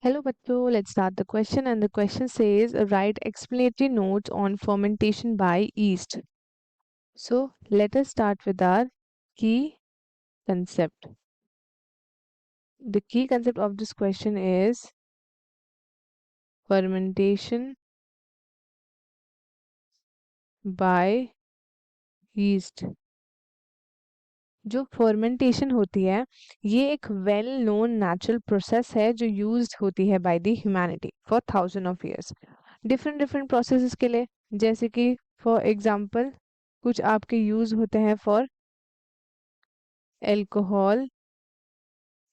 Hello बच्चों, let's start the question and the question says write explanatory notes on fermentation by yeast. So let us start with our key concept. The key concept of this question is fermentation by yeast. जो fermentation होती है ये एक well known natural process है जो used होती है by the humanity for thousand of years different different processes के लिए, जैसे कि फॉर एग्जांपल कुछ आपके यूज होते हैं for alcohol,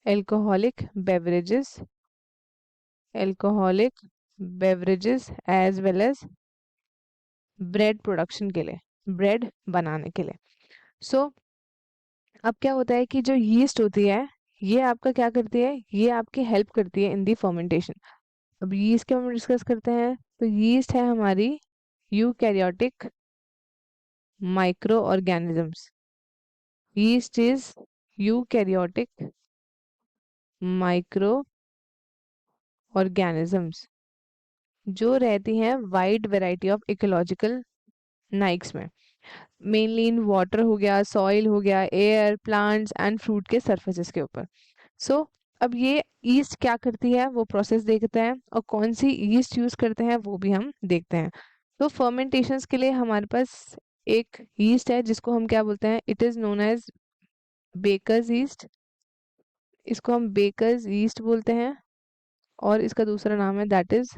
alcoholic beverages, alcoholic beverages as well as bread production के लिए, ब्रेड बनाने के लिए. सो अब क्या होता है कि जो यीस्ट होती है ये आपका क्या करती है, ये आपकी हेल्प करती है इन दी फर्मेंटेशन. अब यीस्ट के हम डिस्कस करते हैं तो यीस्ट है हमारी eukaryotic micro organisms. Yeast is eukaryotic micro organisms जो रहती हैं वाइड वैरायटी ऑफ इकोलॉजिकल नाइक्स में, मेनली इन वाटर हो गया, सॉइल हो गया, एयर, प्लांट्स एंड फ्रूट के सरफेसेस के ऊपर. सो अब ये ईस्ट क्या करती है वो प्रोसेस देखते हैं और कौन सी ईस्ट यूज करते हैं वो भी हम देखते हैं. तो फर्मेंटेशंस के लिए हमारे पास एक ईस्ट है जिसको हम क्या बोलते हैं, it is known as bakers yeast. इसको हम बेकर्स ईस्ट बोलते हैं और इसका दूसरा नाम है that is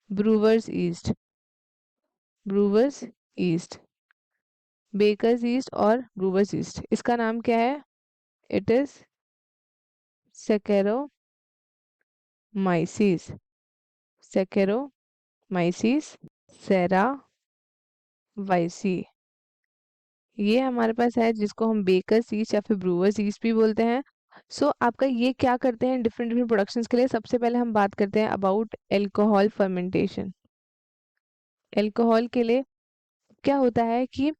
brewers yeast. Brewers yeast, bakers yeast और ब्रूवर्स ईस्ट, इसका नाम क्या है, इट इज सेकेरोमाइसीस. सेकेरोमाइसीस सेरावाइसी ये हमारे पास है जिसको हम बेकर्स ईस्ट या फिर ब्रूवर्स ईस्ट भी बोलते हैं. सो आपका ये क्या करते हैं डिफरेंट डिफरेंट प्रोडक्शंस के लिए. सबसे पहले हम बात करते हैं अबाउट एल्कोहल फर्मेंटेशन. एल्कोहल के लिए क्या होता है कि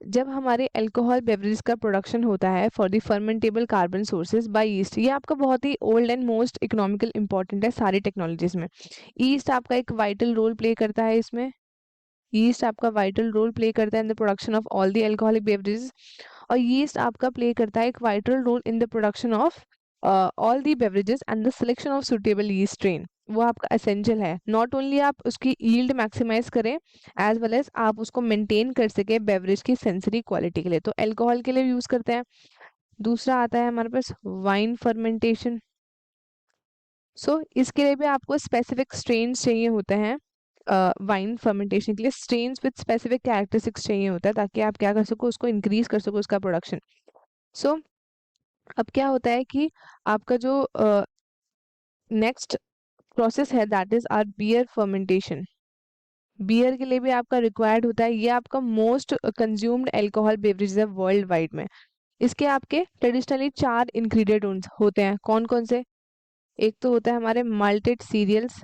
जब हमारे अल्कोहल बेवरेज का प्रोडक्शन होता है for the fermentable carbon sources by yeast, ये आपका बहुत ही old and most economical important है सारी टेक्नोलॉजीज में. ईस्ट आपका एक वाइटल रोल प्ले करता है इसमें. ईस्ट आपका वाइटल रोल प्ले करता है in the production of all the alcoholic beverages. और यीस्ट आपका प्ले करता है एक vital role in the production of all the beverages and the selection of suitable yeast strain. वो आपका एसेंशियल है. नॉट ओनली आप उसकी यील्ड मैक्सिमाइज करें एज वेल एज आप उसको मेंटेन कर सके बेवरेज की सेंसरी क्वालिटी के लिए, तो अल्कोहल के लिए यूज करते हैं. दूसरा आता है हमारे पास वाइन फर्मेंटेशन. सो इसके लिए भी आपको स्पेसिफिक स्ट्रेन्स चाहिए होते हैं. वाइन फर्मेंटेशन के लिए स्ट्रेन्स विद स्पेसिफिक कैरेक्टरिस्टिक्स चाहिए होता है ताकि आप क्या कर सको, उसको इंक्रीज कर सको उसका प्रोडक्शन. सो अब क्या होता है कि आपका जो नेक्स्ट प्रोसेस है that is our beer fermentation. Beer के लिए भी आपका रिक्वायर्ड होता है. ये आपका मोस्ट कंज्यूम्ड अल्कोहल बेवरेज है वर्ल्ड वाइड में. इसके आपके ट्रेडिशनली 4 इंग्रेडिएंट होते हैं. कौन कौन से, एक तो होता है हमारे malted cereals.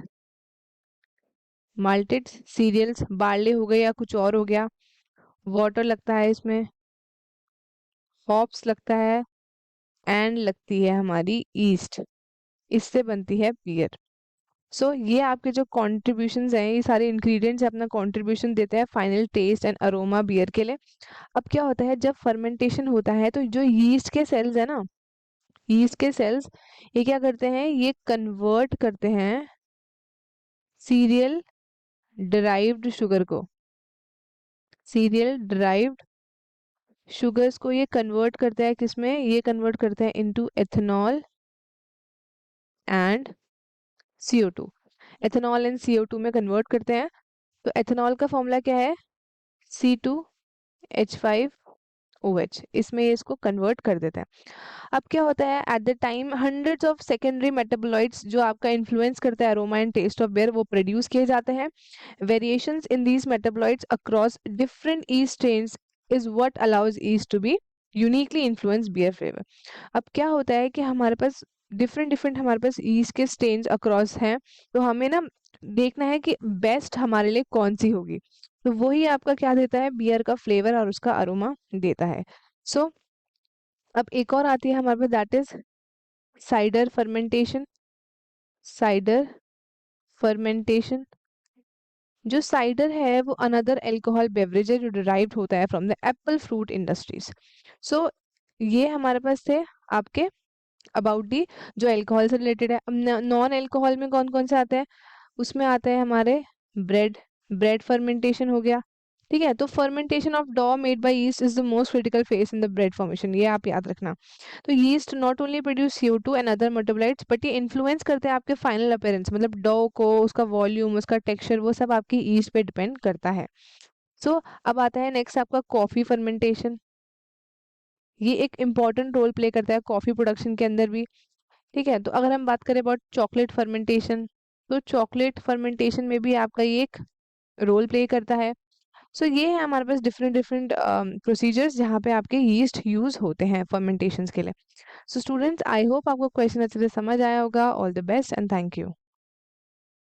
Malted cereals barley हो गए या कुछ और हो गया. वाटर लगता है इसमें, हॉप्स लगता है एंड लगती है हमारी ईस्ट. इससे बनती है बियर. सो ये आपके जो कॉन्ट्रीब्यूशंस हैं, ये सारे इंग्रेडिएंट्स अपना कॉन्ट्रीब्यूशन देते हैं final taste and aroma beer के लिए. अब क्या होता है जब फर्मेंटेशन होता है तो जो यीस्ट के सेल्स है ना, यीस्ट के सेल्स ये क्या करते हैं, ये कन्वर्ट करते हैं सीरियल डिराइव्ड शुगर को. सीरियल डिराइव्ड शुगर्स को ये कन्वर्ट करता है किसमें, ये कन्वर्ट करते हैं into ethanol and CO2. Ethanol and CO2 में कन्वर्ट करते हैं. तो एथेनॉल का फॉर्मूला क्या है, C2H5OH. इसमें ये इसको कन्वर्ट कर देते हैं. अब क्या होता है at the time hundreds of secondary metabolites जो आपका इन्फ्लुएंस करता है aroma and taste of beer वो प्रोड्यूस किए जाते हैं. Variations in these metabolites across different yeast strains is what allows yeast to be uniquely influence beer flavour. अब क्या होता है कि हमारे पास डिफरेंट डिफरेंट हमारे पास ईस्ट के स्ट्रेन्स अक्रॉस हैं, तो हमें ना देखना है कि बेस्ट हमारे लिए कौन सी होगी. तो वही आपका क्या देता है, बियर का फ्लेवर और उसका अरोमा देता है. सो अब एक और आती है हमारे पास that is cider fermentation. Cider fermentation. जो साइडर है वो अनदर अल्कोहल बेवरेज है जो डिराइव्ड होता है from the apple fruit industries. So ये हमारे पास थे आपके अबाउट दी जो अल्कोहल से रिलेटेड है। नॉन अल्कोहल में कौन कौन से आते हैं, उसमें आते हैं हमारे ब्रेड, ब्रेड फर्मेंटेशन हो गया। ठीक है, तो फर्मेंटेशन ऑफ डॉ made by yeast is the most critical face in the bread formation, ये आप याद रखना। तो yeast not only produce CO2 and other metabolites but ये इन्फ्लुएंस करते हैं आपके फाइनल अपीयरेंस, मतलब डॉ को, उसका वॉल्यूम, उसका टेक्सचर, वो सब आपकी यीस्ट पे डिपेंड करता है। सो अब आता है नेक्स्ट आपका कॉफी फर्मेंटेशन। ये एक इम्पॉर्टेंट रोल प्ले करता है कॉफी प्रोडक्शन के अंदर भी। ठीक है, तो अगर हम बात करें अबाउट चॉकलेट फर्मेंटेशन, तो चॉकलेट फर्मेंटेशन में भी आपका ये एक रोल प्ले करता है। सो ये है हमारे पास डिफरेंट डिफरेंट प्रोसीजर्स जहाँ पे आपके यीस्ट यूज होते हैं फर्मेंटेशंस के लिए। सो स्टूडेंट्स, आई होप आपको क्वेश्चन अच्छे से समझ आया होगा। All the best and thank you.